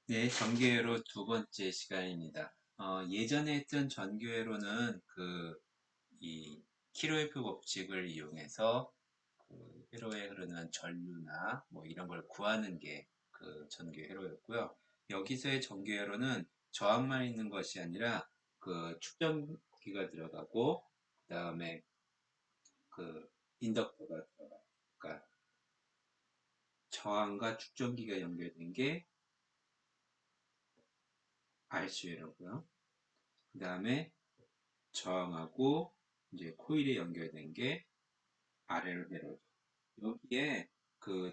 네, 전교회로 두 번째 시간입니다. 예전에 했던 전교회로는 이 키로에프 법칙을 이용해서 회로에 흐르는 전류나 뭐 이런 걸 구하는 게 전교회 회로였고요. 여기서의 전교회로는 저항만 있는 것이 아니라 축전기가 들어가고, 그 다음에 인덕터가 들어가요. 그러니까 저항과 축전기가 연결된 게 RC회로고요. 그 다음에 저항하고 이제 코일에 연결된 게 RL 회로죠. 여기에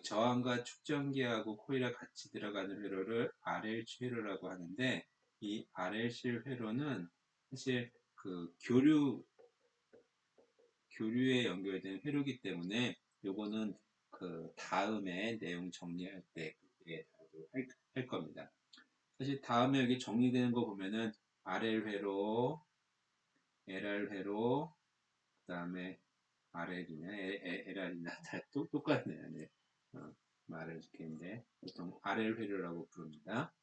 저항과 축전기하고 코일에 같이 들어가는 회로를 RLC 회로라고 하는데, 이 RLC 회로는 사실 교류에 연결된 회로이기 때문에 요거는 다음에 내용 정리할 때 그때 다루도록 할 겁니다. 사실 다음에 여기 정리되는 거 보면은 RL 회로, LR 회로, 그 다음에 RL이나 LR이나 다 똑같네요. 네. 말을 시켰는데 보통 RL 회로라고 부릅니다.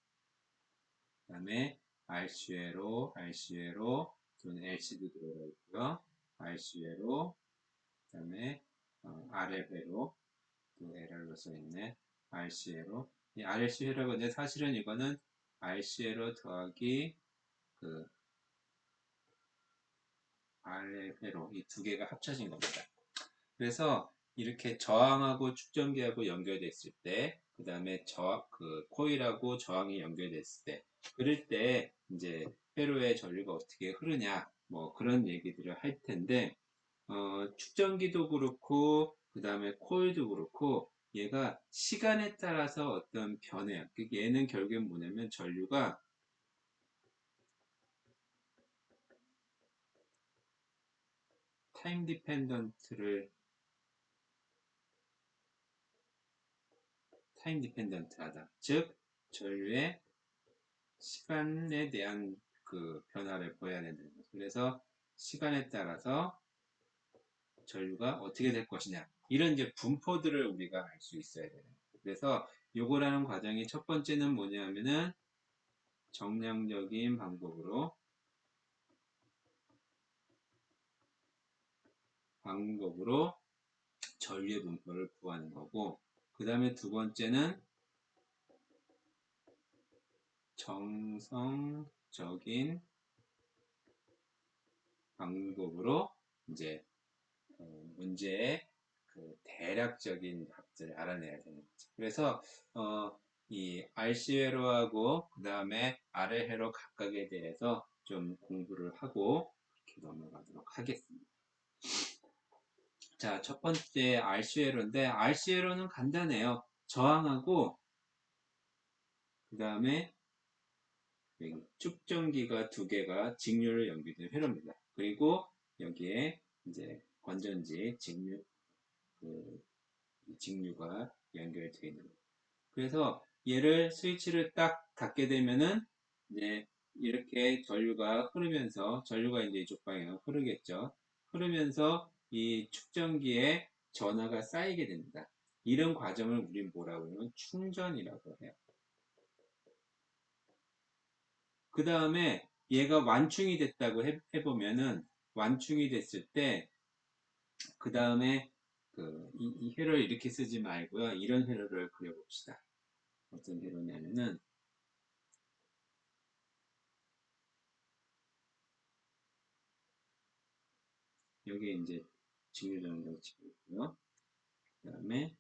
그 다음에 RC회로, RC회로, 또는 LC도 들어가 있고요. RC회로, 그 다음에 RL 회로, 또 LR로 써있네. RC회로. 이 RLC회로가 근데 사실은 이거는 RC회로 더하기 그 RL회로 이 두 개가 합쳐진 겁니다. 그래서 이렇게 저항하고 축전기하고 연결됐을 때, 그 다음에 코일하고 저항이 연결됐을 때, 그럴 때 이제 회로의 전류가 어떻게 흐르냐, 뭐 그런 얘기들을 할 텐데, 축전기도 그렇고, 그 다음에 코일도 그렇고, 얘가 시간에 따라서 어떤 변해요. 얘는 결국엔 뭐냐면 전류가 타임 디펜던트를 타임 디펜던트하다. 즉 전류의 시간에 대한 변화를 보여야 된다는 거죠. 그래서 시간에 따라서 전류가 어떻게 될 것이냐. 이런 이제 분포들을 우리가 알 수 있어야 되는 거예요. 그래서 요거라는 과정이 첫 번째는 뭐냐면은 정량적인 방법으로 전류의 분포를 구하는 거고, 그 다음에 두 번째는 정성적인 방법으로 이제 문제의 대략적인 값들을 알아내야 되는 거죠. 그래서 이 RC회로하고 그 다음에 RL회로 각각에 대해서 좀 공부를 하고 이렇게 넘어가도록 하겠습니다. 자, 첫 번째 RC회로인데 RC회로는 간단해요. 저항하고 그 다음에 축전기가 두 개가 직류를 연결된 회로입니다. 그리고 여기에 이제 건전지 그 직류가 연결되어 있는 거예요. 그래서 얘를 스위치를 딱 닫게 되면은 이제 이렇게 전류가 이제 이쪽 방향으로 흐르겠죠. 흐르면서 이 축전기에 전하가 쌓이게 됩니다. 이런 과정을 우린 뭐라고 하면 충전이라고 해요. 그 다음에 얘가 완충이 됐다고 해보면은 완충이 됐을 때 그 다음에 이 회로를 이렇게 쓰지 말고요. 이런 회로를 그려봅시다. 어떤 회로냐면은 여기에 이제 직류정정 치고 있고요. 그 다음에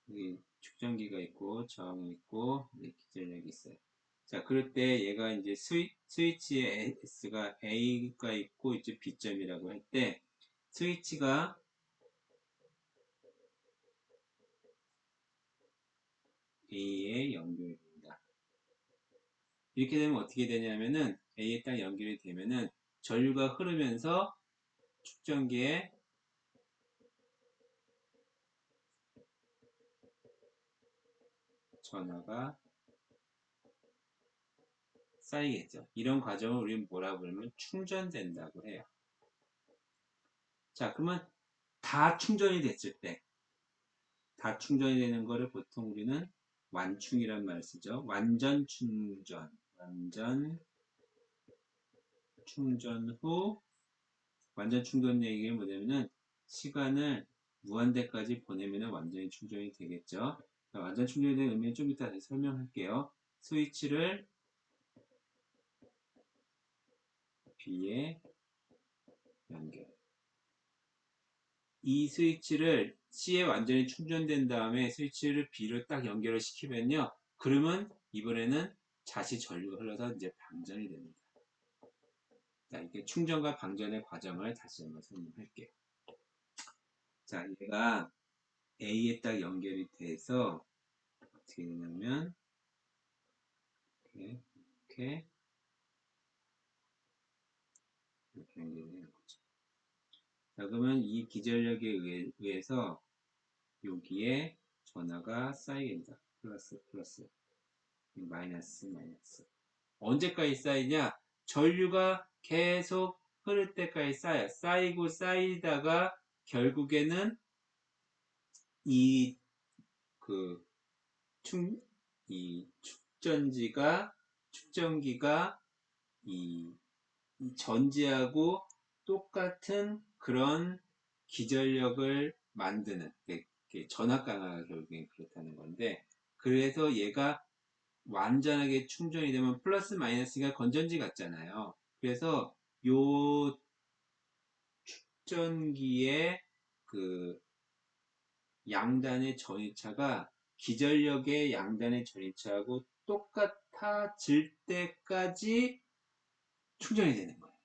여기 축전기가 있고 저항이 있고 기전력이 있어요. 자, 그럴 때 얘가 이제 스위치에 S가 A가 있고 이제 B점이라고 할 때 스위치가 A에 연결됩니다. 이렇게 되면 어떻게 되냐면은 A에 딱 연결이 되면은 전류가 흐르면서 축전기에 전하가 쌓이겠죠. 이런 과정을 우리는 뭐라고 그러면 충전된다고 해요. 자, 그러면 다 충전이 됐을 때, 다 충전이 되는 거를 보통 우리는 완충이란 말을 쓰죠. 완전 충전, 완전 충전 후, 완전 충전 얘기가 뭐냐면은 시간을 무한대까지 보내면 완전히 충전이 되겠죠. 완전 충전에 대한 의미는 좀 이따 다시 설명할게요. 스위치를 B에 연결. 이 스위치를 C에 완전히 충전된 다음에 스위치를 B로 딱 연결을 시키면요. 그러면 이번에는 다시 전류가 흘러서 이제 방전이 됩니다. 자, 이게 충전과 방전의 과정을 다시 한번 설명할게요. 자, 얘가 A에 딱 연결이 돼서 어떻게 되냐면 이렇게 연결되는 거죠. 자, 그러면 이 기전력에 의해서 여기에 전하가 쌓이게 됩니다. 플러스, 플러스, 마이너스, 마이너스. 언제까지 쌓이냐? 전류가 계속 흐를 때까지 쌓여. 쌓이고 쌓이다가 결국에는 이, 그, 이 축전기가 이, 이 전지하고 똑같은 그런 기전력을 만드는, 전압 강화가 결국엔 그렇다는 건데, 그래서 얘가 완전하게 충전이 되면 플러스 마이너스가 건전지 같잖아요. 그래서 요 축전기의 그 양단의 전위차가 기전력의 양단의 전위차하고 똑같아질 때까지 충전이 되는 거예요.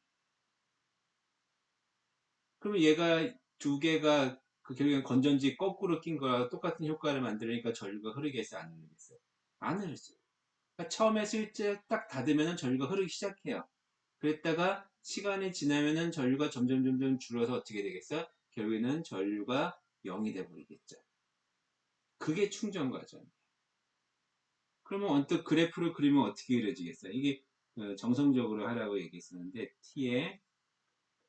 그러면 얘가 두 개가 결국엔 건전지 거꾸로 낀 거랑 똑같은 효과를 만들으니까 전류가 흐르겠어요? 안 흐르겠어요? 안 흐르죠. 그러니까 처음에 스위치 딱 닫으면 전류가 흐르기 시작해요. 그랬다가 시간이 지나면은 전류가 점점 줄어서 어떻게 되겠어요? 결국에는 전류가 0이 돼버리겠죠. 그게 충전 과정. 그러면 언뜻 그래프를 그리면 어떻게 그려지겠어요? 이게 정성적으로 하라고 얘기했었는데 T에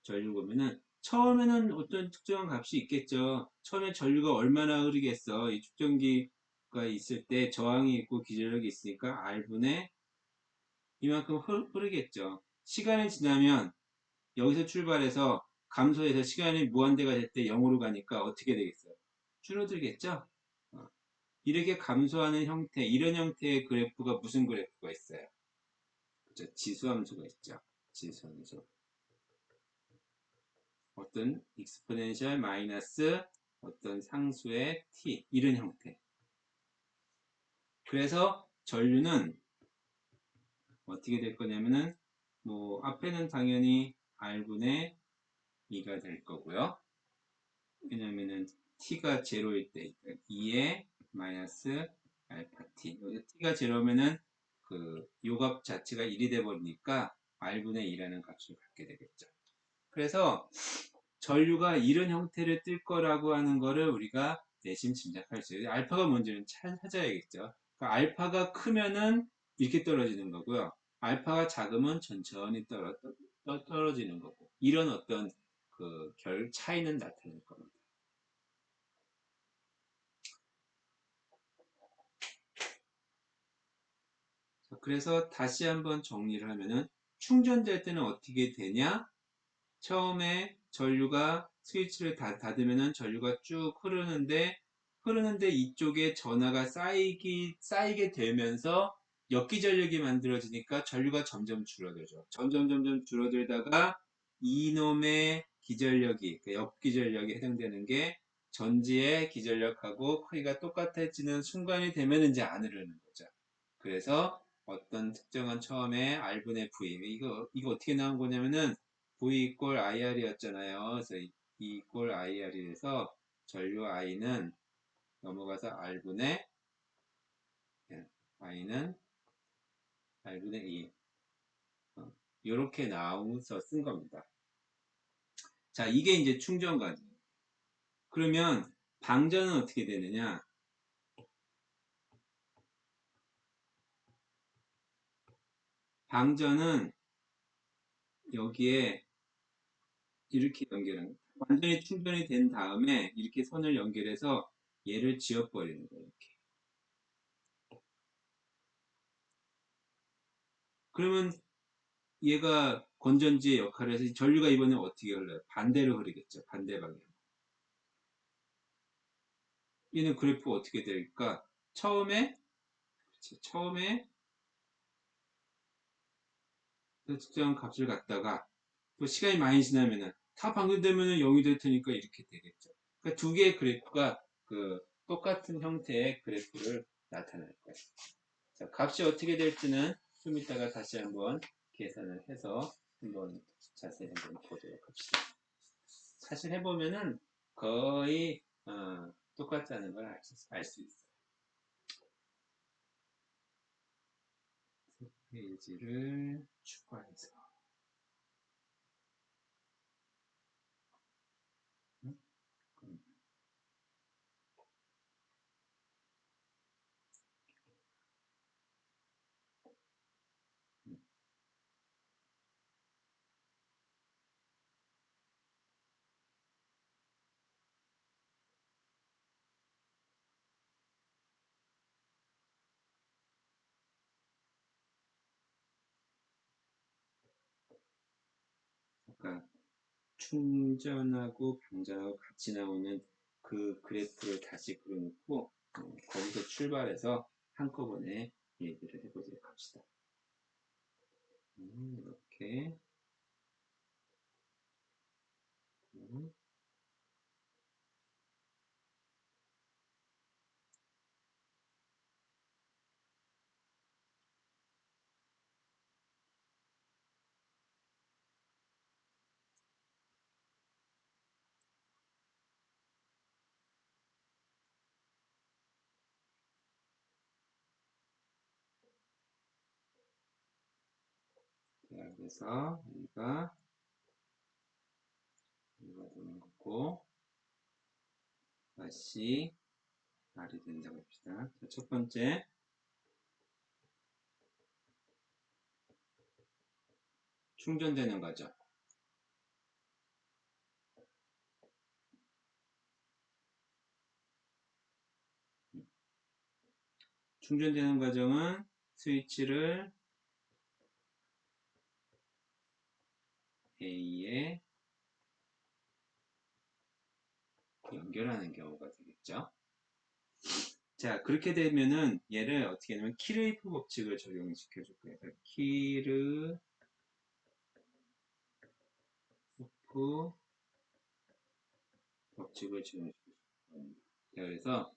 전류 보면은 처음에는 어떤 특정한 값이 있겠죠. 처음에 전류가 얼마나 흐르겠어. 이 축전기가 있을 때 저항이 있고 기전력이 있으니까 R분의 이만큼 흐르겠죠. 시간이 지나면 여기서 출발해서 감소해서 시간이 무한대가 될 때 0으로 가니까 어떻게 되겠어요? 줄어들겠죠? 이렇게 감소하는 형태, 이런 형태의 그래프가 무슨 그래프가 있어요? 그렇죠? 지수함수가 있죠. 지수함수. 어떤 익스포넨셜 마이너스 어떤 상수의 t 이런 형태. 그래서 전류는 어떻게 될 거냐면은 뭐 앞에는 당연히 r분의 2가 될 거고요. 왜냐면은 t가 제로일 때 2의 마이너스 알파 t. 여기 t가 제로면은 그 요값 자체가 1이 돼 버리니까 r분의 2라는 값을 갖게 되겠죠. 그래서 전류가 이런 형태를 띨 거라고 하는 거를 우리가 내심 짐작할 수 있어요. 알파가 뭔지는 찾아야겠죠. 그러니까 알파가 크면은 이렇게 떨어지는 거고요. 알파가 작으면 천천히 떨어지는 거고. 이런 어떤 그 결 차이는 나타날 겁니다. 그래서 다시 한번 정리를 하면은 충전될 때는 어떻게 되냐? 처음에 전류가 스위치를 닫으면은 전류가 쭉 흐르는데 이쪽에 전하가 쌓이게 되면서 역기전력이 만들어지니까 전류가 점점 줄어들죠. 점점 줄어들다가 이놈의 기전력이, 그 역기전력에 해당되는 게 전지의 기전력하고 크기가 똑같아지는 순간이 되면 이제 안 흐르는 거죠. 그래서 어떤 특정한 처음에 R분의 V, 이거 어떻게 나온 거냐면은 V 이꼴 IR이었잖아요. 그래서 E 이꼴 IR이 돼서 전류 I는 넘어가서 I는 R분의 2. 이렇게 나와서 쓴 겁니다. 자, 이게 이제 충전 과정. 그러면 방전은 어떻게 되느냐? 방전은 여기에 이렇게 연결하는 거예요. 완전히 충전이 된 다음에 이렇게 선을 연결해서 얘를 지워버리는 거예요. 이렇게. 그러면 얘가 건전지의 역할을 해서 전류가 이번에 어떻게 흘러요? 반대로 흐르겠죠. 반대 방향. 얘는 그래프가 어떻게 될까? 처음에 특정 값을 갖다가 또 시간이 많이 지나면은 다 방전되면은 0이 될 테니까 이렇게 되겠죠. 그러니까 두 개의 그래프가 그 똑같은 형태의 그래프를 나타낼 거예요. 자, 값이 어떻게 될지는 좀 이따가 다시 한번 계산을 해서 한번 자세히 한번 보도록 합시다. 사실 해보면은 거의 똑같다는 걸 알 수 있어요. 페이지를 추가해서 아까 충전하고 방전하고 같이 나오는 그 그래프를 다시 그려놓고 거기서 출발해서 한꺼번에 얘기를 해보도록 합시다. 이렇게 음, 그래서 이가 되는 거고 다시 R이 된다고 합시다. 자, 첫 번째 충전되는 과정. 충전되는 과정은 스위치를 A에 연결하는 경우가 되겠죠. 자, 그렇게 되면은 얘를 어떻게 하냐면 키르이프 법칙을 적용시켜 줄 거예요. 키르이프 법칙을 적용시켜 줄 거예요. 그래서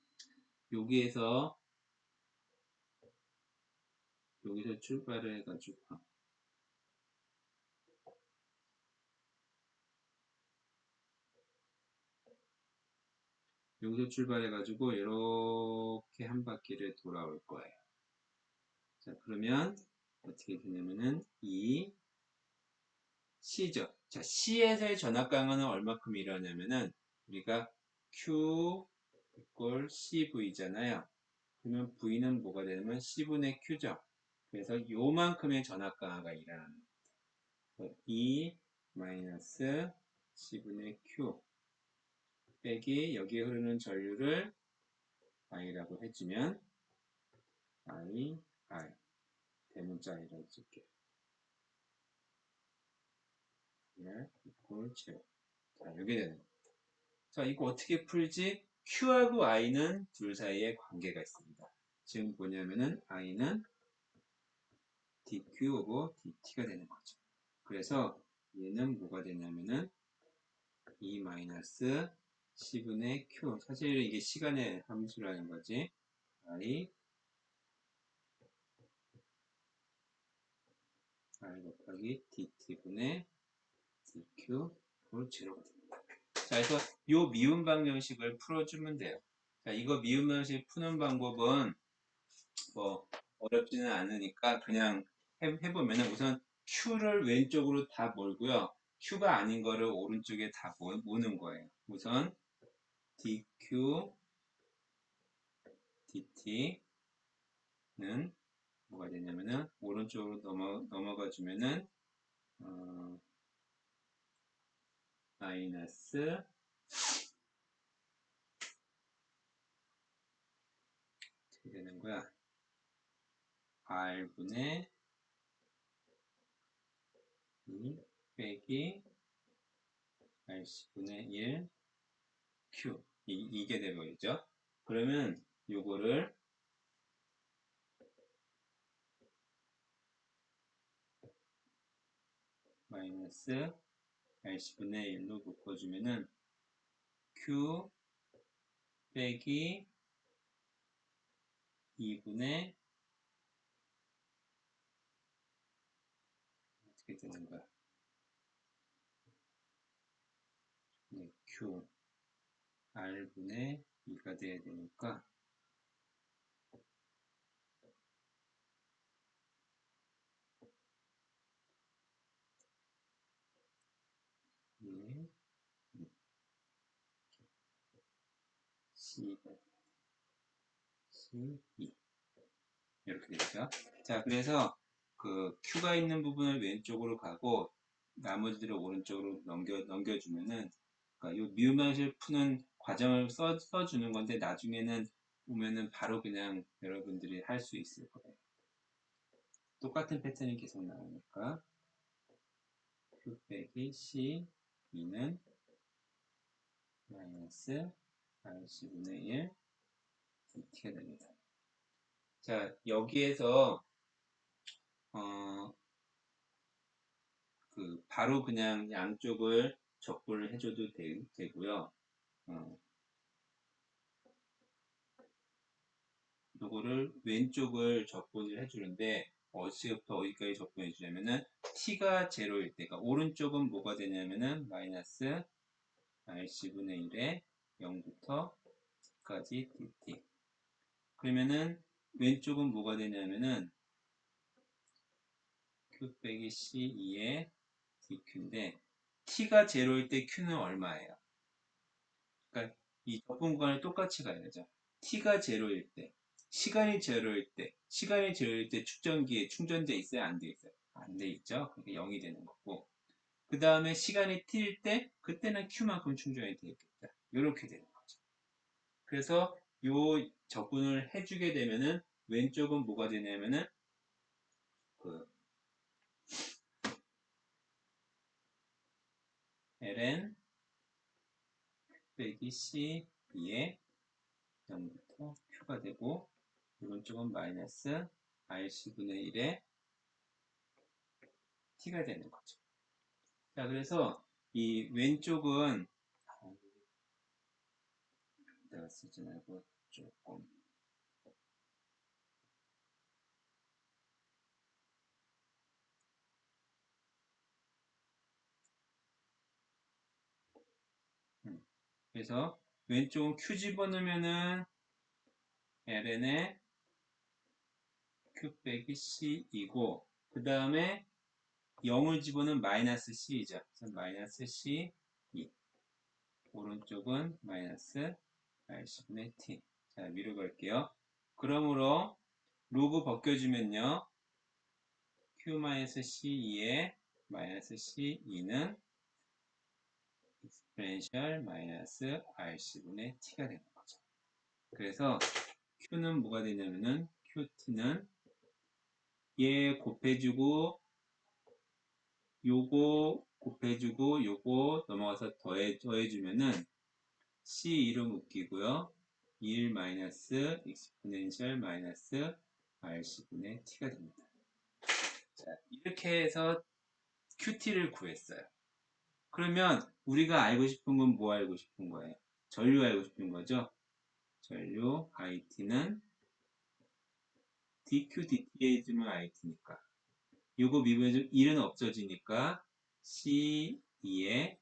여기에서 여기서 출발을 해가지고 여기서 출발해가지고 이렇게 한 바퀴를 돌아올 거예요. 자, 그러면 어떻게 되냐면은 이 C죠. 자, C에서의 전압강은 얼마큼 일어나냐면은 우리가 Q 이꼴 CV잖아요. 그러면 V는 뭐가 되냐면 C분의 Q죠. 그래서 요만큼의 전압 강화가 일어나는 거예요. E 마이너스 C분의 Q 빼기 여기에 흐르는 전류를 I라고 해주면 I, R 대문자 I라고 쓸게요. R 이꼴 제로. 자, 이게 되는 거예요. 자, 이거 어떻게 풀지? Q하고 I는 둘 사이에 관계가 있습니다. 지금 뭐냐면은 I는 dq 오버 dt가 되는 거죠. 그래서 얘는 뭐가 되냐면은 E 마이너스 C분의 Q. 사실 이게 시간의 함수라는 거지. R 곱하기 dt분의 dq 볼 제로가 됩니다. 자, 그래서 요 미분 방정식을 풀어주면 돼요. 자, 이거 미분 방정식 푸는 방법은 뭐 어렵지는 않으니까 그냥 해보면은 우선 Q를 왼쪽으로 다 몰고요. Q가 아닌 거를 오른쪽에 다 모는 거예요. 우선 dq dt는 뭐가 되냐면은 오른쪽으로 넘어가 주면은 마이너스 어떻게 되는 거야? r분의 2 빼기 rc분의 1 q 이게 되버리죠. 그러면 요거를 마이너스 rc분의 1로 묶어주면은 q 빼기 2분의 어떻게 되는 거야? 네, q r분의 2가 돼야 되니까 예, c C2 이렇게 되죠. 자, 그래서 그 Q가 있는 부분을 왼쪽으로 가고 나머지들을 오른쪽으로 넘겨주면은 그러니까 이 미분 방식을 푸는 과정을 써주는 건데 나중에는 보면은 바로 그냥 여러분들이 할 수 있을 거예요. 똑같은 패턴이 계속 나오니까 Q 빼기 C2는 마이너스 RC분의 1 DT가 됩니다. 자, 여기에서 바로 그냥 양쪽을 적분을 해줘도 되고요. 요거를 왼쪽을 적분을 해주는데 어디서부터 어디까지 적분해 주냐면은 t가 제로일 때, 그러니까 오른쪽은 뭐가 되냐면은 마이너스 rc분의 1에 0부터 t까지 dt. 그러면은 왼쪽은 뭐가 되냐면은 q 빼기 c2에 dq인데 t가 제로일 때 q는 얼마예요? 그러니까 이 적분 구간을 똑같이 가야 되죠. t가 제로일 때, 시간이 제로일 때 축전기에 충전돼 있어요? 안 돼 있어요? 안 돼 있죠? 그러니까 0이 되는 거고. 그 다음에 시간이 t일 때, 그때는 q만큼 충전이 되겠다. 이렇게 되는 거죠. 그래서 요 적분을 해주게 되면은 왼쪽은 뭐가 되냐면은 그 ln 빼기 c2에 0부터 q가 되고 오른쪽은 마이너스 rc분의 1에 t가 되는 거죠. 자, 그래서 이 왼쪽은 내가 쓰지 말고 조금 그래서 왼쪽은 q 집어넣으면은 ln에 q 빼기 c이고 그 다음에 0을 집어넣으면 마이너스 c이죠. 그래서 마이너스 c 2 오른쪽은 마이너스 rc분의 t. 자, 위로 갈게요. 그러므로 로그 벗겨주면요. q-c2에 마이너스 c2는 익스포넨셜 마이너스 rc분의 t가 되는 거죠. 그래서 q는 뭐가 되냐면은 qt는 얘 곱해주고 요거 곱해주고 요거 넘어가서 더해주면은 c2로 묶이고요. 1 마이너스 익스포넨셜 마이너스 rc분의 t가 됩니다. 자, 이렇게 해서 qt를 구했어요. 그러면 우리가 알고 싶은 건 뭐 알고 싶은 거예요? 전류 알고 싶은 거죠? 전류 it는 dq dt에 해주면 it니까 요거 미분해주면 1은 없어지니까 c2에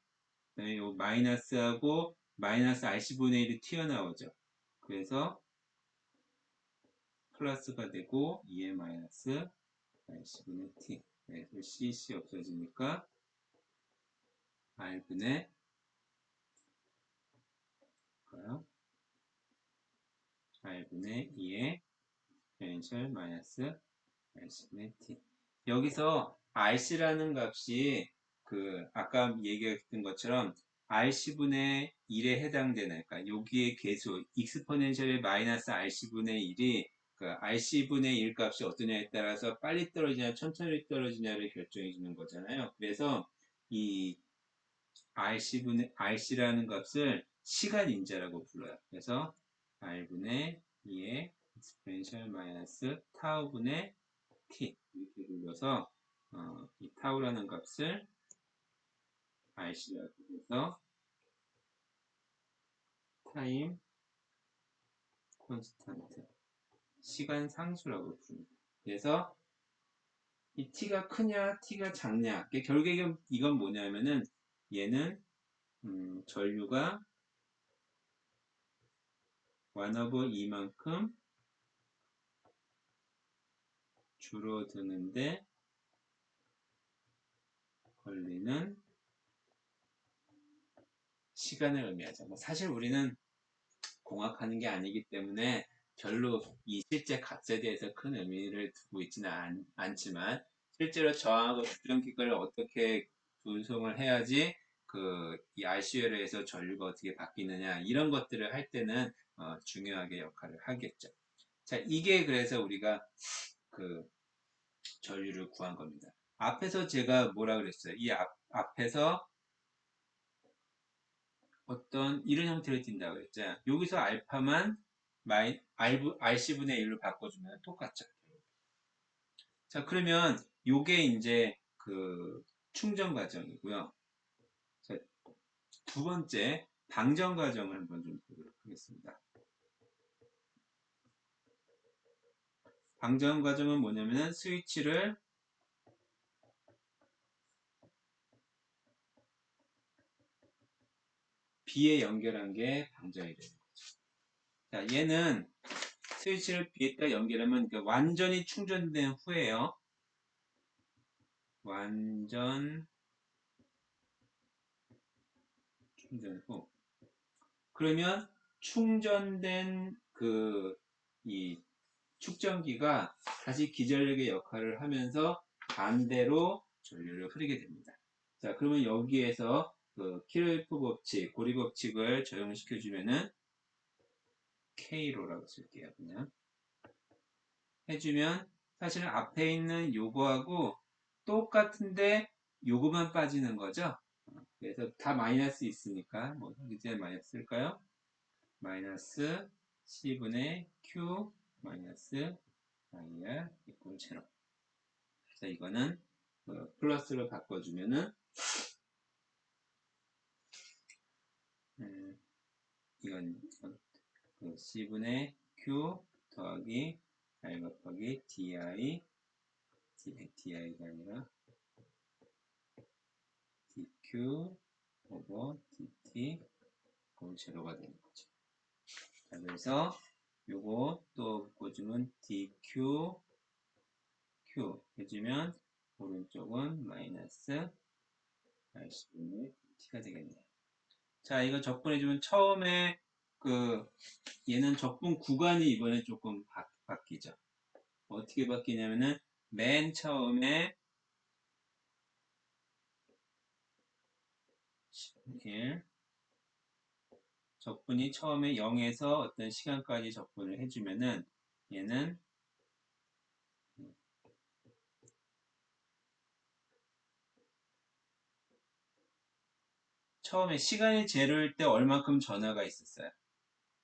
요 마이너스하고 마이너스 rc분의 1이 튀어나오죠. 그래서 플러스가 되고 2의 마이너스 rc분의 t 그래서 cc 없어지니까 r분의 r분의 2의 potential 마이너스 rc분의 t. 여기서 rc라는 값이 아까 얘기했던 것처럼 rc분의 1에 해당되는, 그러니까 여기에 계수 익스포넨셜의 마이너스 rc분의 1이 그 rc분의 1 값이 어떠냐에 따라서 빨리 떨어지냐 천천히 떨어지냐를 결정해 주는 거잖아요. 그래서 이 rc라는 값을 시간 인자라고 불러요. 그래서 r분의 2의 exponential 마이너스 타우분의 t 이렇게 불러서 이 타우라는 값을 rc라고 해서 타임 콘스탄트 시간 상수라고 부릅니다. 그래서 이 t가 크냐 t가 작냐 결국에 이건 뭐냐면은 얘는 전류가 1/2만큼 줄어드는데 걸리는 시간을 의미하죠. 사실 우리는 공학하는 게 아니기 때문에 별로 이 실제 값에 대해서 큰 의미를 두고 있지는 않지만 실제로 저항하고 수전기를 어떻게 분석을 해야지 이 RCU에서 전류가 어떻게 바뀌느냐 이런 것들을 할 때는 중요하게 역할을 하겠죠. 자, 이게 그래서 우리가 그 전류를 구한 겁니다. 앞에서 제가 뭐라 그랬어요? 이 앞에서 어떤 이런 형태를 띈다고 그랬죠. 여기서 알파만 RC분의 1로 바꿔주면 똑같죠. 자, 그러면 요게 이제 충전 과정이고요. 자, 두 번째 방전 과정을 한번 좀 보도록 하겠습니다. 방전 과정은 뭐냐면은 스위치를 B에 연결한 게 방전이 되는 거죠. 자, 얘는 스위치를 B에다 연결하면 완전히 충전된 후에요. 완전 충전 후. 그러면 충전된 이 축전기가 다시 기전력의 역할을 하면서 반대로 전류를 흐르게 됩니다. 자, 그러면 여기에서 키르호프 법칙, 고리 법칙을 적용시켜주면은 K로라고 쓸게요. 그냥 해주면 사실은 앞에 있는 요거하고 똑같은데 요거만 빠지는 거죠. 그래서 다 마이너스 있으니까 이제 마이너스 쓸까요? 마이너스 C분의 Q 마이너스 IR 이꼴 제로. 그래서 이거는 플러스로 바꿔주면은 이건 C분의 Q 더하기 R 곱하기 DI가 아니라 DQ 오버 DT 이꼴 제로가 되는 거죠. 자, 그래서 요거 또 바꿔주면 DQ Q 해주면 오른쪽은 마이너스 RC분의 T가 되겠네요. 자, 이거 적분해주면 처음에 얘는 적분 구간이 이번에 조금 바뀌죠. 어떻게 바뀌냐면은 맨 처음에 1 적분이 처음에 0에서 어떤 시간까지 적분을 해주면은 얘는 처음에 시간이 제로일 때 얼만큼 전하가 있었어요.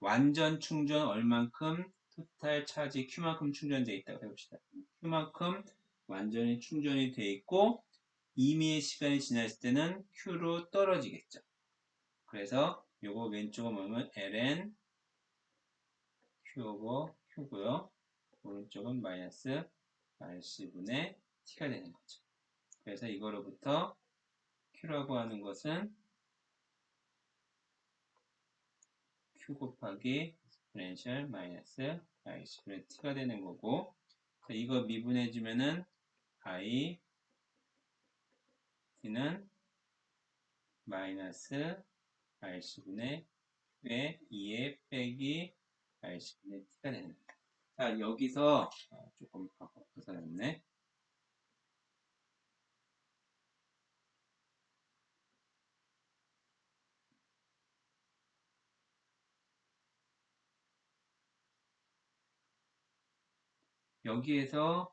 완전 충전 얼만큼 토탈 차지 Q만큼 충전되어 있다고 해봅시다. Q만큼 완전히 충전이 되어 있고 이미의 시간이 지났을 때는 Q로 떨어지겠죠. 그래서 요거 왼쪽은 뭐냐면 ln Q 오버 Q고요. 오른쪽은 마이너스 RC분의 T가 되는 거죠. 그래서 이거로부터 Q라고 하는 것은 Q 곱하기 exponential 마이너스 RC분의 T가 되는 거고 이거 미분해주면은 I T는 마이너스 RC분의 Q의 2의 빼기 RC분의 T가 되는 거예요. 자, 여기서 조금 벗어났네. 여기에서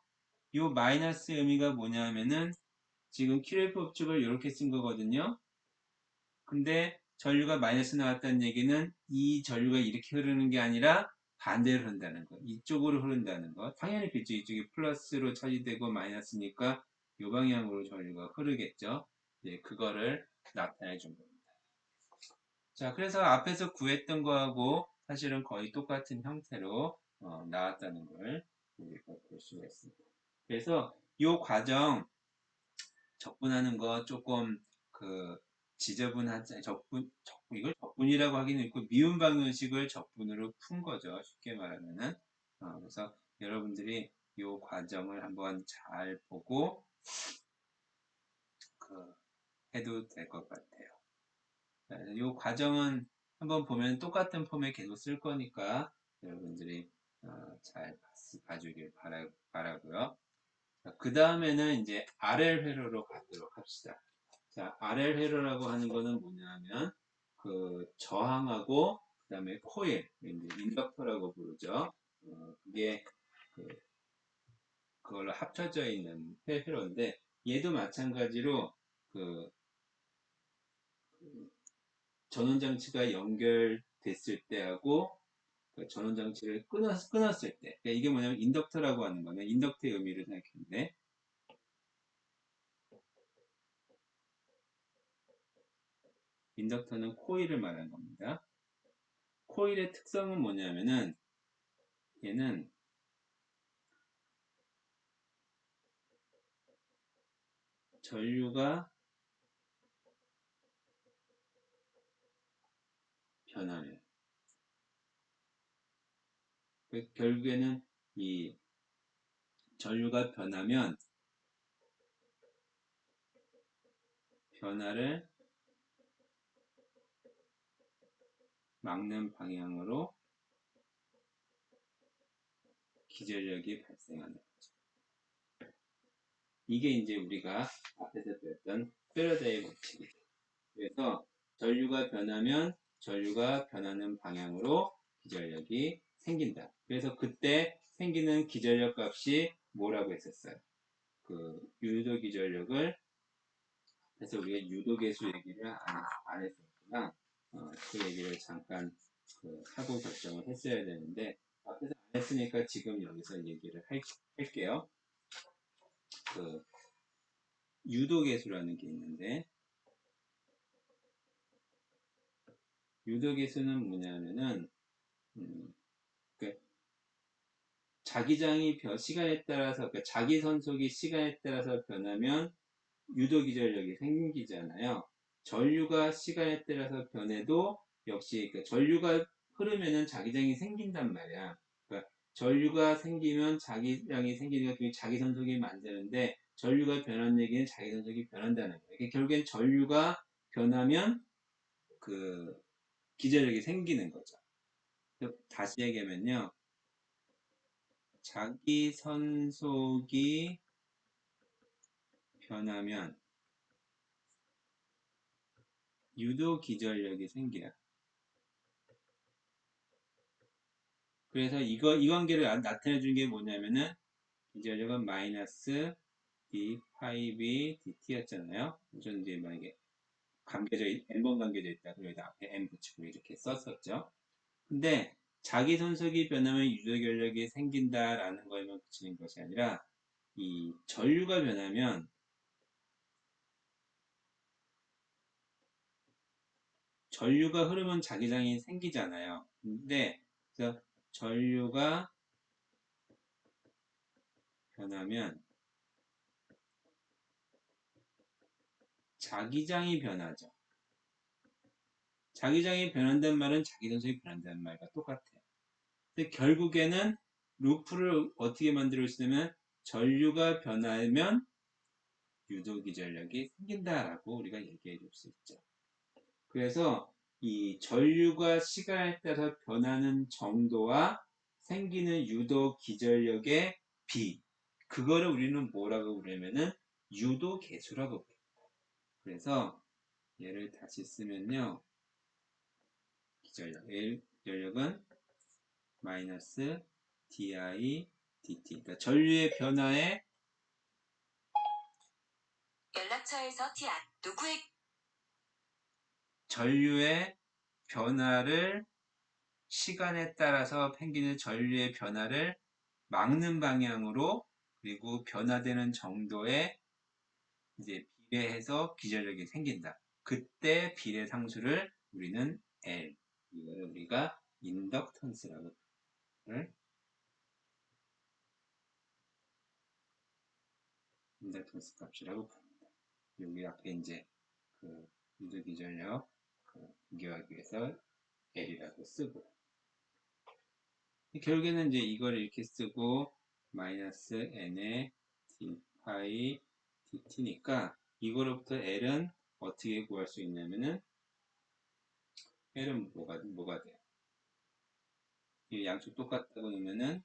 요 마이너스 의미가 뭐냐면은 지금 큐레프 법칙을 이렇게 쓴 거거든요. 근데 전류가 마이너스 나왔다는 얘기는 이 전류가 이렇게 흐르는 게 아니라 반대로 흐른다는 거. 이쪽으로 흐른다는 거. 당연히 그죠. 이쪽이 플러스로 처리되고 마이너스니까 이 방향으로 전류가 흐르겠죠. 네, 그거를 나타내 준 겁니다. 자, 그래서 앞에서 구했던 거하고 사실은 거의 똑같은 형태로 나왔다는 걸 우리가 볼 수가 있습니다. 그래서 이 과정 적분하는 거 조금 그 지저분하지 이걸 적분이라고 하기는 있고 미분 방정식을 적분으로 푼 거죠. 쉽게 말하면은 그래서 여러분들이 이 과정을 한번 잘 보고 해도 될 것 같아요. 이 과정은 한번 보면 똑같은 폼에 계속 쓸 거니까 여러분들이 잘 봐주길 바라고요. 그 다음에는 이제 RL 회로로 가도록 합시다. 자, RL 회로라고 하는 거는 뭐냐면 그 저항하고 그 다음에 코일, 이제 인덕터라고 부르죠. 그게 그걸로 합쳐져 있는 회로인데 얘도 마찬가지로 그 전원장치가 연결됐을 때하고 그 전원장치를 끊었을 때 그러니까 이게 뭐냐면 인덕터라고 하는 거는 인덕터의 의미를 생각했는데 인덕터는 코일을 말하는 겁니다. 코일의 특성은 뭐냐면은 얘는 전류가 변화해요. 결국에는 이 전류가 변하면 변화를 막는 방향으로 기전력이 발생하는 거죠. 이게 이제 우리가 앞에서 배웠던 패러데이 법칙이죠. 그래서 전류가 변하면 전류가 변하는 방향으로 기전력이 생긴다. 그래서 그때 생기는 기전력 값이 뭐라고 했었어요? 그 유도 기전력을 그래서 우리가 유도계수 얘기를 안 했었구나. 그 얘기를 잠깐 하고 결정을 했어야 되는데 앞에서 안 했으니까 지금 여기서 얘기를 할게요. 그 유도계수라는 게 있는데 유도계수는 뭐냐면은 그 자기장이 시간에 따라서 자기 선속이 시간에 따라서 변하면 유도기전력이 생기잖아요. 전류가 시간에 따라서 변해도 역시 전류가 흐르면은 자기장이 생긴단 말이야. 그러니까 전류가 생기면 자기장이 생기니까 그게 자기선속이 만드는데 전류가 변한 얘기는 자기선속이 변한다는 거예요. 그러니까 결국엔 전류가 변하면 그 기전력이 생기는 거죠. 다시 얘기하면요. 자기선속이 변하면 유도기전력이 생겨요. 그래서 이 관계를 나타내 준 게 뭐냐면은 기전력은 마이너스 d 파이 b dt였잖아요. 저는 이제 만약에 n번 관계져 있다. 그리고 여기다 앞에 n 붙이고 이렇게 썼었죠. 근데 자기 선속이 변하면 유도결력이 생긴다라는 거에만 붙이는 것이 아니라 이 전류가 변하면 전류가 흐르면 자기장이 생기잖아요. 근데 그래서 전류가 변하면 자기장이 변하죠. 자기장이 변한다는 말은 자기 선속이 변한다는 말과 똑같아요. 근데 결국에는 루프를 어떻게 만들어 있으면 전류가 변하면 유도기전력이 생긴다라고 우리가 얘기해 줄 수 있죠. 그래서 이 전류가 시간에 따라 변하는 정도와 생기는 유도 기전력의 비. 그거를 우리는 뭐라고 부르냐면은 유도 계수라고 부릅니다. 그래서 얘를 다시 쓰면요. 기전력은 마이너스 di dt. 그러니까 전류의 변화에 연락처에서 누구의 전류의 변화를 시간에 따라서 생기는 전류의 변화를 막는 방향으로 그리고 변화되는 정도에 이제 비례해서 기전력이 생긴다. 그때 비례 상수를 우리는 L, 이거를 우리가 인덕턴스라고 인덕턴스 값이라고 부릅니다. 여기 앞에 이제 그 유도 기전력 비교하기 위해서 L이라고 쓰고 결국에는 이제 이걸 이렇게 쓰고 마이너스 n의 d 파이 dt니까 이거로부터 L은 어떻게 구할 수 있냐면은 L은 뭐가 돼요? 이 양쪽 똑같다고 놓으면은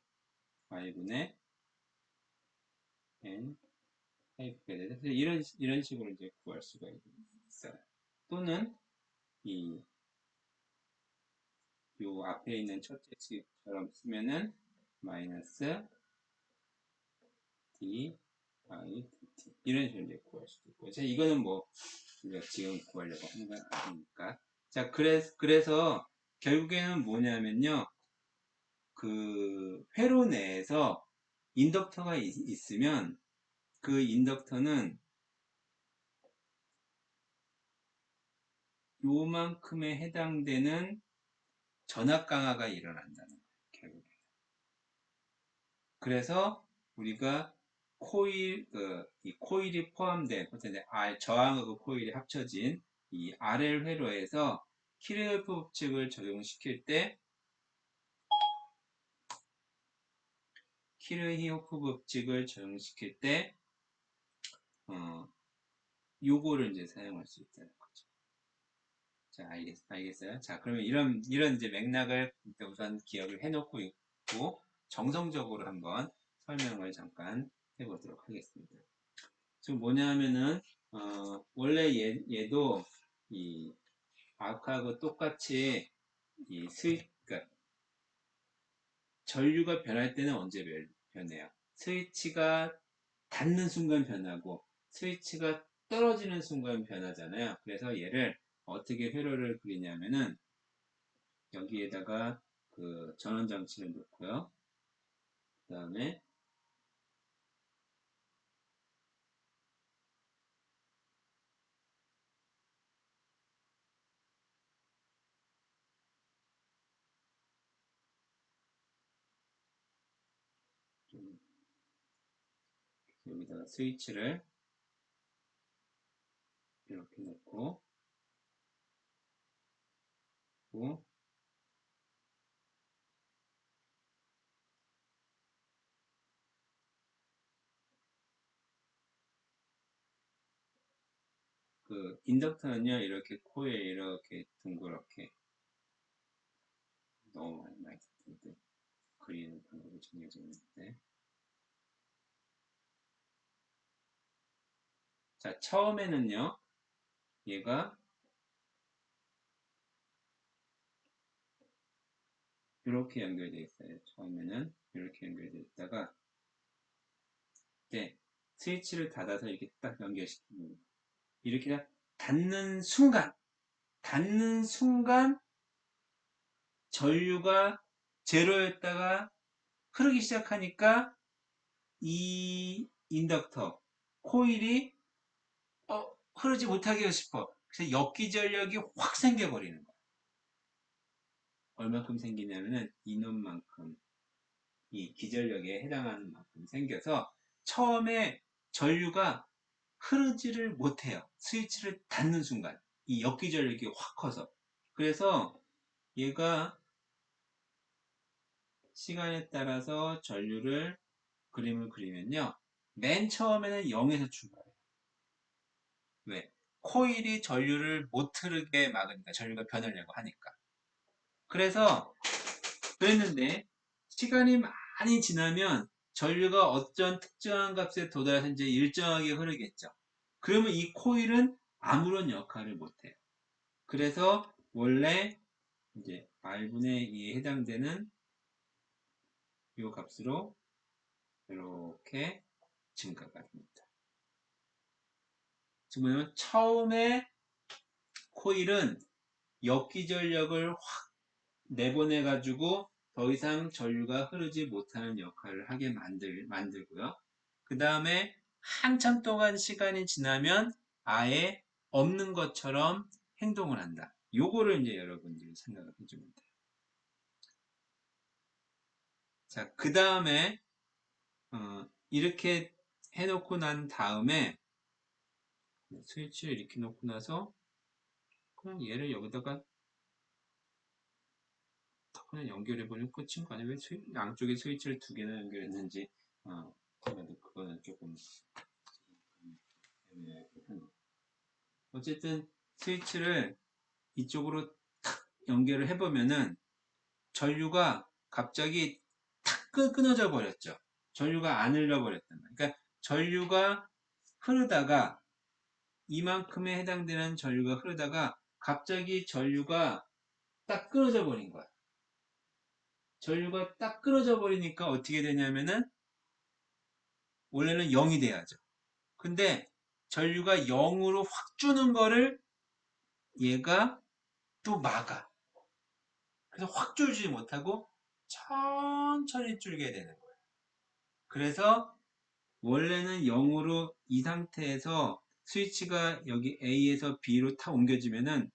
y분의 n 파이브가 되죠. 그래서 이런 식으로 이제 구할 수가 있어요. 또는 요 앞에 있는 첫째 식처럼 쓰면은 마이너스 d i dt 이런 식으로 이제 구할 수도 있고 이거는 뭐 우리가 지금 구하려고 하는 건 아니니까 자 그래서 결국에는 뭐냐면요 그 회로 내에서 인덕터가 있으면 그 인덕터는 요만큼에 해당되는 전압 강화가 일어난다는 거예요 결국에 그래서 우리가 이 코일이 포함된, 저항하고 코일이 합쳐진 이 RL 회로에서 키르호프 법칙을 적용시킬 때, 요거를 이제 사용할 수 있다는 거죠. 자, 알겠어요? 자, 그러면 이런 이제 맥락을 우선 기억을 해놓고 있고, 정성적으로 한번 설명을 잠깐 해보도록 하겠습니다. 지금 뭐냐면은 원래 얘도 이 아까하고 똑같이 그러니까 전류가 변할 때는 언제 변해요? 스위치가 닿는 순간 변하고 스위치가 떨어지는 순간 변하잖아요. 그래서 얘를 어떻게 회로를 그리냐면은 여기에다가 그 전원 장치를 놓고요. 그 다음에 여기다가 스위치를 이렇게 놓고 그 인덕터는요 이렇게 코에 이렇게 둥그렇게 너무 많이 그리는 방법이 정해져 있는데 자 처음에는요 얘가 이렇게 연결되어 있어요. 처음에는 이렇게 연결되어 있다가 네, 스위치를 닫아서 이렇게 딱 연결시키는 이렇게 닫는 순간 전류가 제로였다가 흐르기 시작하니까 이 인덕터 코일이 흐르지 못하게 하고 싶어. 그래서 역기전력이 확 생겨버리는 거야. 얼마큼 생기냐면은 이놈만큼 이 기전력에 해당하는 만큼 생겨서 처음에 전류가 흐르지를 못해요. 스위치를 닫는 순간 이 역기전력이 확 커서 그래서 얘가 시간에 따라서 전류를 그림을 그리면요 맨 처음에는 0에서 출발해요. 왜? 코일이 전류를 못 흐르게 막으니까 전류가 변하려고 하니까 그래서 그랬는데 시간이 많이 지나면 전류가 어떤 특정한 값에 도달해서 이제 일정하게 흐르겠죠. 그러면 이 코일은 아무런 역할을 못해요. 그래서 원래 이제 R분의 2에 해당되는 이 값으로 이렇게 증가가 됩니다. 지금 뭐냐면 처음에 코일은 역기 전력을 확 내보내 가지고 더 이상 전류가 흐르지 못하는 역할을 하게 만들고요. 그 다음에 한참 동안 시간이 지나면 아예 없는 것처럼 행동을 한다. 요거를 이제 여러분들이 생각을 해주면 돼요. 자, 그 다음에 이렇게 해놓고 난 다음에 스위치를 이렇게 놓고 나서 그냥 얘를 여기다가 그냥 연결해버리면 끝인 거 아니에요? 왜 양쪽에 스위치를 두 개나 연결했는지 그거는 조금 애매하긴. 어쨌든 스위치를 이쪽으로 탁 연결을 해보면은 전류가 갑자기 탁 끊어져 버렸죠. 전류가 안 흘러버렸단 말이에요. 그러니까 전류가 흐르다가 이만큼에 해당되는 전류가 흐르다가 갑자기 전류가 딱 끊어져 버린 거야. 전류가 딱 끊어져 버리니까 어떻게 되냐면은 원래는 0이 돼야죠. 근데 전류가 0으로 확 주는 거를 얘가 또 막아. 그래서 확 줄지 못하고 천천히 줄게 되는 거예요. 그래서 원래는 0으로 이 상태에서 스위치가 여기 A에서 B로 탁 옮겨지면은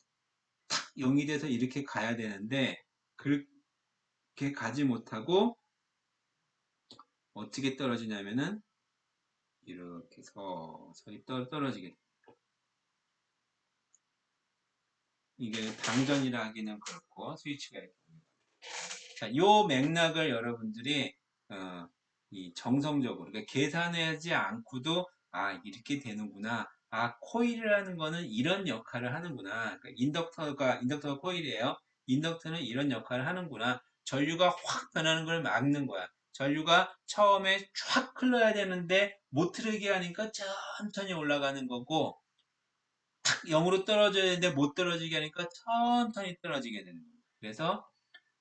탁 0이 돼서 이렇게 가야 되는데 그렇게 가지 못하고 어떻게 떨어지냐면은 이렇게 서서히 떨어지게 돼요. 이게 방전이라 하기는 그렇고 스위치가 이렇게 자, 요 맥락을 여러분들이 이 정성적으로 그러니까 계산하지 않고도 이렇게 되는구나. 코일이라는 거는 이런 역할을 하는구나. 그러니까 인덕터가 코일이에요. 인덕터는 이런 역할을 하는구나. 전류가 확 변하는 걸 막는 거야. 전류가 처음에 쫙 흘러야 되는데 못 흐르게 하니까 천천히 올라가는 거고 탁 0으로 떨어져야 되는데 못 떨어지게 하니까 천천히 떨어지게 되는 거야. 그래서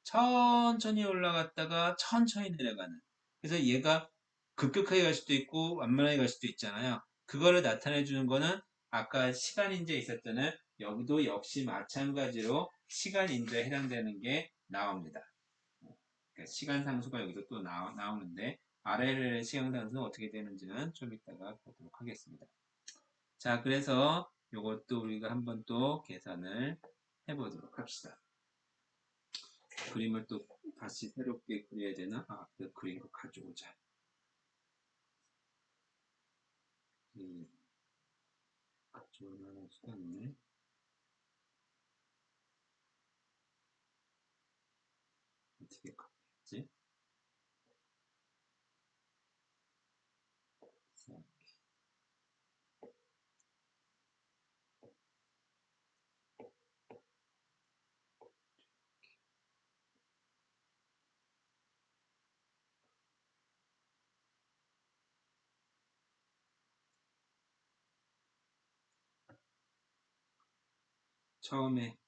천천히 올라갔다가 천천히 내려가는. 그래서 얘가 급격하게 갈 수도 있고 완만하게 갈 수도 있잖아요. 그거를 나타내 주는 거는 아까 시간인지에 있었잖아요. 여기도 역시 마찬가지로 시간인지에 해당되는 게 나옵니다. 그러니까 시간 상수가 여기서 또 나오는데 RL의 시간 상수는 어떻게 되는지는 좀 이따가 보도록 하겠습니다. 자, 그래서 이것도 우리가 한번 또 계산을 해보도록 합시다. 그림을 또 다시 새롭게 그려야 되나? 그 그린 거 가져오자. 가져올 만한 수가 있네. 어떻게 가져야지? 처음에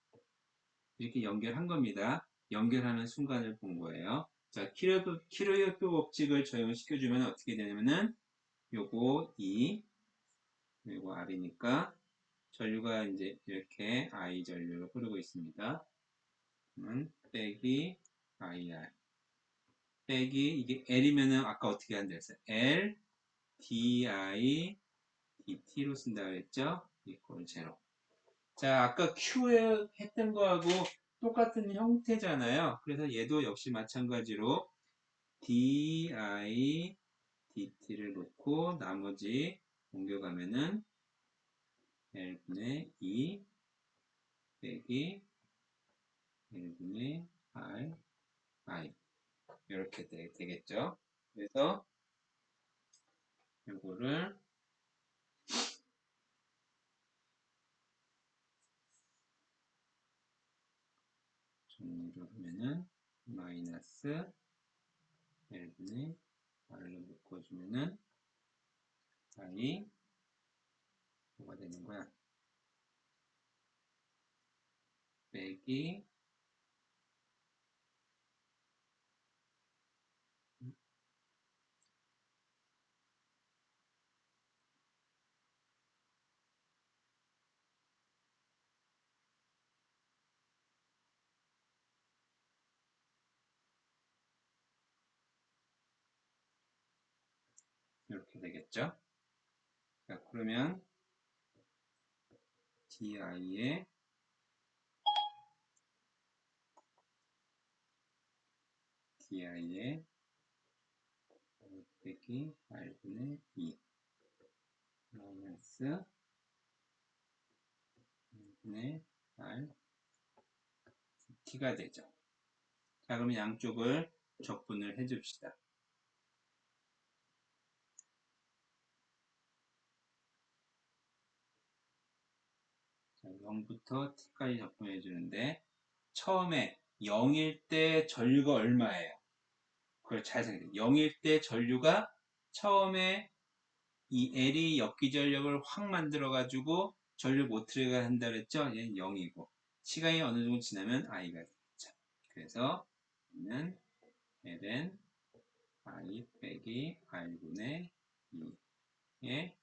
이렇게 연결한 겁니다. 연결하는 순간을 본 거예요. 자, 키로요표 법칙을 적용시켜주면 어떻게 되냐면은 요거 2, 그리고 R이니까 전류가 이제 이렇게 I 전류로 흐르고 있습니다. 빼기 IR 빼기 이게 L이면은 아까 어떻게 한다 했어요? L DI DT로 쓴다 그랬죠? 이퀄 제로. 자, 아까 Q에 했던 거하고 똑같은 형태잖아요. 그래서 얘도 역시 마찬가지로 DI DT를 놓고 나머지 옮겨가면은 L분의 2 빼기 L분의 I 이렇게 되겠죠. 그래서 이거를 정리를 하면은 마이너스 L분의 R로 묶어주면은 I 뭐가 되는 거야? 빼기 이렇게 되겠죠? 자, 그러면 di의 빼기 R분의 2 마이너스 R분의 R t가 되죠. 자, 그럼 양쪽을 적분을 해줍시다. 자, 0부터 t까지 적분해 주는데 처음에 0일 때 전류가 얼마예요? 그걸 잘 생각해요. 0일 때 전류가 처음에 이 L이 역기전력을 확 만들어가지고 전류 못 들어가게 한다 그랬죠? 얘는 0이고 시간이 어느 정도 지나면 I가 되겠죠. 그래서 는 Ln I 빼기 R분의 2의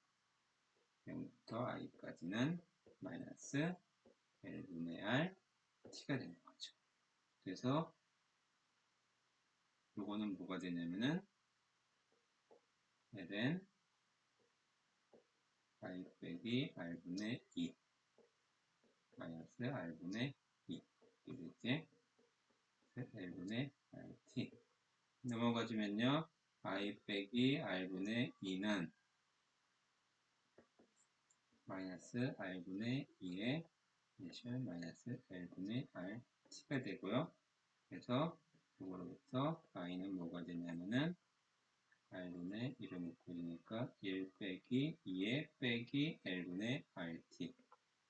0부터 I까지는 마이너스 L분의 R T가 되는 거죠. 그래서 요거는 뭐가 되냐면은 Ln I 빼기 R분의 2 마이너스 R분의 2 이렇게 되지. L분의 RT 넘어가주면요 I 빼기 R분의 2는 마이너스 R분의 2의 마이너스 L분의 RT가 되고요. 그래서 이거로부터 I는 뭐가 되냐면은 R분의 1을 묶으니까 1 빼기 2의 빼기 L분의 RT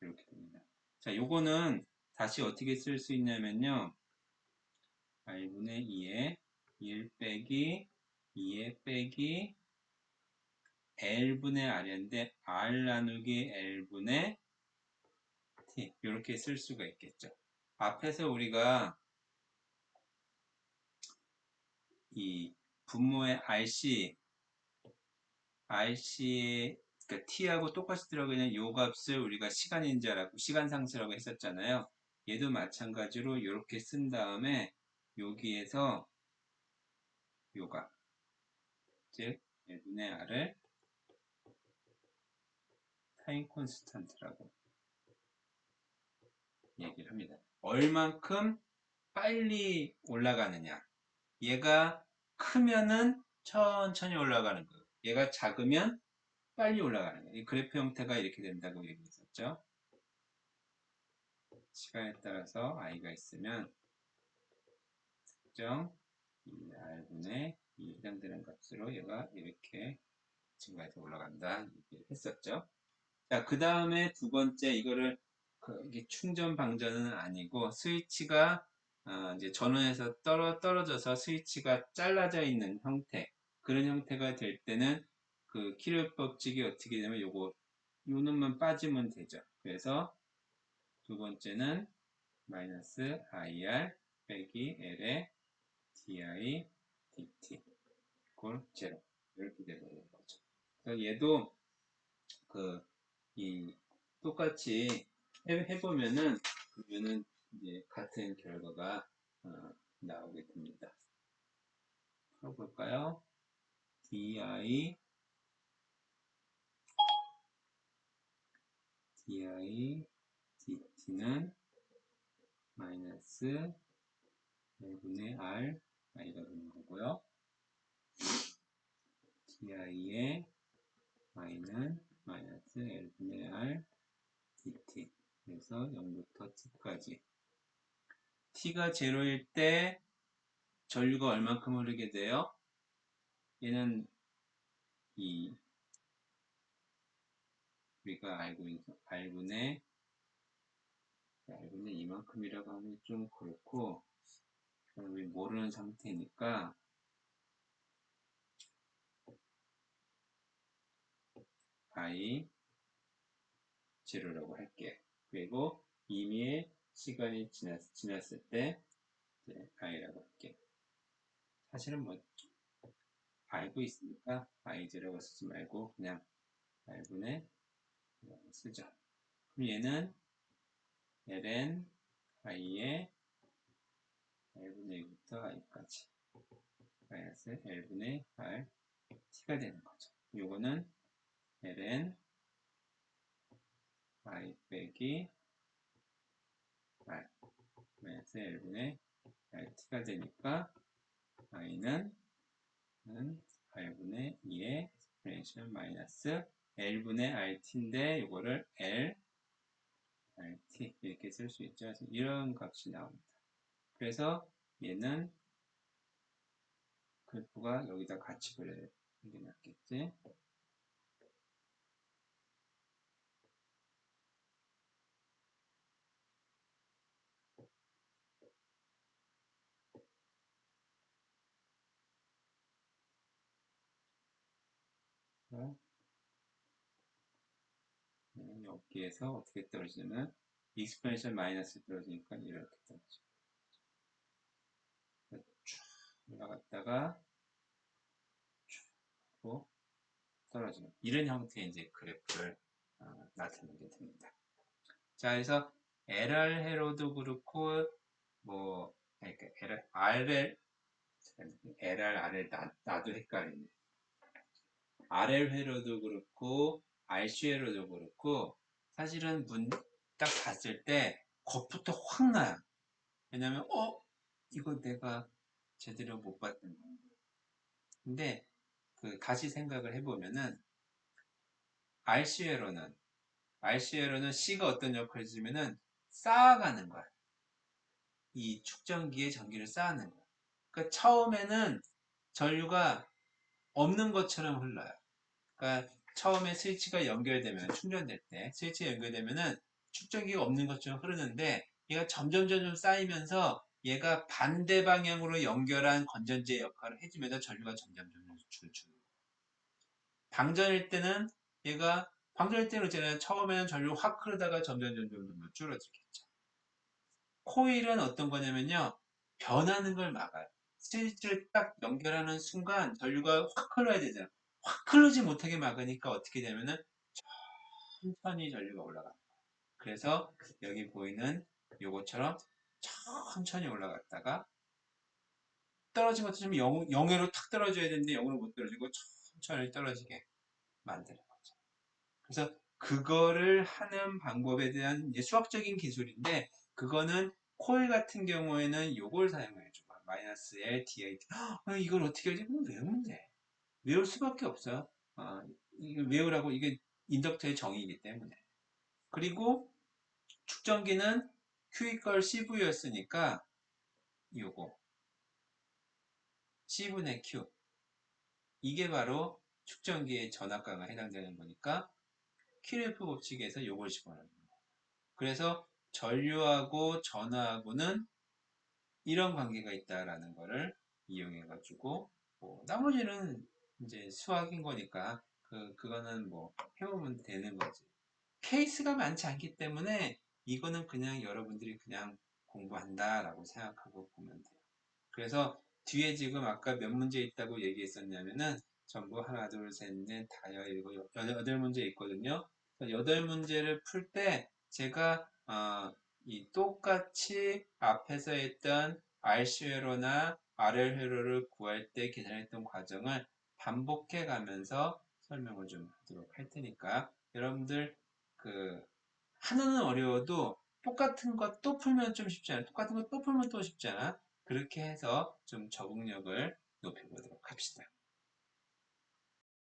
이렇게 됩니다. 자, 요거는 다시 어떻게 쓸 수 있냐면요. R분의 2에 1 빼기 2에 빼기 L분의 R인데 R 나누기 L분의 T 이렇게 쓸 수가 있겠죠. 앞에서 우리가 이 분모의 RC의 그러니까 T하고 똑같이 들어가는 요 값을 우리가 시간인 줄 알았고 시간상수라고 했었잖아요. 얘도 마찬가지로 이렇게 쓴 다음에 여기에서 요 값, 즉 L분의 R을 타임 콘스탄트라고 얘기를 합니다. 얼만큼 빨리 올라가느냐. 얘가 크면은 천천히 올라가는 거예요. 얘가 작으면 빨리 올라가는 거예요. 이 그래프 형태가 이렇게 된다고 얘기했었죠. 시간에 따라서 i가 있으면 특정 이 r분의 이 해당되는 값으로 얘가 이렇게 증가해서 올라간다 얘기를 했었죠. 자, 그 다음에 두 번째 이거를 이게 충전 방전은 아니고 스위치가 이제 전원에서 떨어져서 스위치가 잘라져 있는 형태 그런 형태가 될 때는 그 키를 법칙이 어떻게 되냐면 요거 요 놈만 빠지면 되죠. 그래서 두 번째는 마이너스 IR 빼기 L의 DI DT 꼴 제로 이렇게 되는 거죠. 그래서 얘도 이 똑같이 해보면은 그러면은 이제 같은 결과가 나오게 됩니다. 풀어볼까요? di dt는 마이너스 L분의 R i가 되는 거고요. di의 i는 마이너스 L분의 R dt 그래서 0부터 t까지 t가 제로일 때 전류가 얼만큼 흐르게 돼요? 얘는 이 우리가 알고 있는 R분의 이만큼이라고 하면 좀 그렇고 우리 모르는 상태니까 I 제로라고 할게요. 그리고 이미의 시간이 지났을 때 이제 i라고 할게요. 사실은 뭐 알고 있으니까 i 제로라고 쓰지 말고 그냥 i분의 쓰죠. 그럼 얘는 ln i의 l분의 1부터 i까지 마이너스 l분의 r t가 되는 거죠. 요거는 ln i 빼기 r 마이너스 l분의 rt가 되니까 i는 r분의 2의 exponential 마이너스 l분의 rt인데 이거를 l rt 이렇게 쓸 수 있죠. 그래서 이런 값이 나옵니다. 그래서 얘는 그래프가 여기다 같이 그려야 이게 낫겠지. 여기에서 어떻게 떨어지냐면 익스포넨셜 마이너스 떨어지니까 이렇게 떨어져. 쭉 올라갔다가 쭉 떨어지는 이런 형태의 이제 그래프를 나타내게 됩니다. 자, 그래서 LR 회로도 그렇고 뭐 그러니까 LR RL 나도 헷갈리네. RL 회로도 그렇고 RC 회로도 그렇고 사실은 딱 봤을 때 겁부터 확 나요. 왜냐면 이거 내가 제대로 못 봤던 건데. 근데 다시 생각을 해보면은 RC회로는 C가 어떤 역할을 해주면은 쌓아가는 거야. 이 축전기에 전기를 쌓는 거야. 그러니까 처음에는 전류가 없는 것처럼 흘러요. 그러니까 처음에 스위치가 연결되면 충전될 때 스위치가 연결되면은 축전기가 없는 것처럼 흐르는데 얘가 점점 쌓이면서 얘가 반대 방향으로 연결한 건전지의 역할을 해주면서 전류가 점점 줄어요. 방전일 때는 방전일 때는 있잖아요. 처음에는 전류 확 흐르다가 점점 줄어들겠죠. 코일은 어떤 거냐면요. 변하는 걸 막아요. 스위치를 딱 연결하는 순간 전류가 확 흘러야 되잖아요. 확 흐르지 못하게 막으니까 어떻게 되면은 천천히 전류가 올라가요. 그래서 여기 보이는 요것처럼 천천히 올라갔다가 떨어진 것처럼 0회로 탁 떨어져야 되는데 0으로 못 떨어지고 천천히 떨어지게 만드는 거죠. 그래서 그거를 하는 방법에 대한 이제 수학적인 기술인데 그거는 코일 같은 경우에는 요걸 사용해줘. 마이너스 L, DA. 이걸 어떻게 하지? 그럼 외우면 돼. 외울 수밖에 없어요. 이거 외우라고 이게 인덕터의 정의이기 때문에. 그리고 축전기는 Q 이퀄 CV였으니까 요거 C분의 Q 이게 바로 축전기의 전압가가 해당되는 거니까 킬프 법칙에서 요걸 집어넣는 거예요. 그래서 전류하고 전하하고는 이런 관계가 있다라는 거를 이용해 가지고 나머지는 이제 수학인 거니까 그거는 뭐 해보면 되는 거지. 케이스가 많지 않기 때문에 이거는 그냥 여러분들이 그냥 공부한다라고 생각하고 보면 돼요. 그래서 뒤에 지금 아까 몇 문제 있다고 얘기했었냐면은 전부 하나, 둘, 셋, 넷, 다여, 일곱, 여덟 문제 있거든요. 여덟 문제를 풀 때 제가 이 똑같이 앞에서 했던 RC회로나 RL회로를 구할 때 계산했던 과정을 반복해 가면서 설명을 좀 하도록 할 테니까 여러분들 하나는 어려워도 똑같은 것 또 풀면 좀 쉽잖아. 똑같은 것 또 풀면 또 쉽잖아. 그렇게 해서 좀 적응력을 높여보도록 합시다.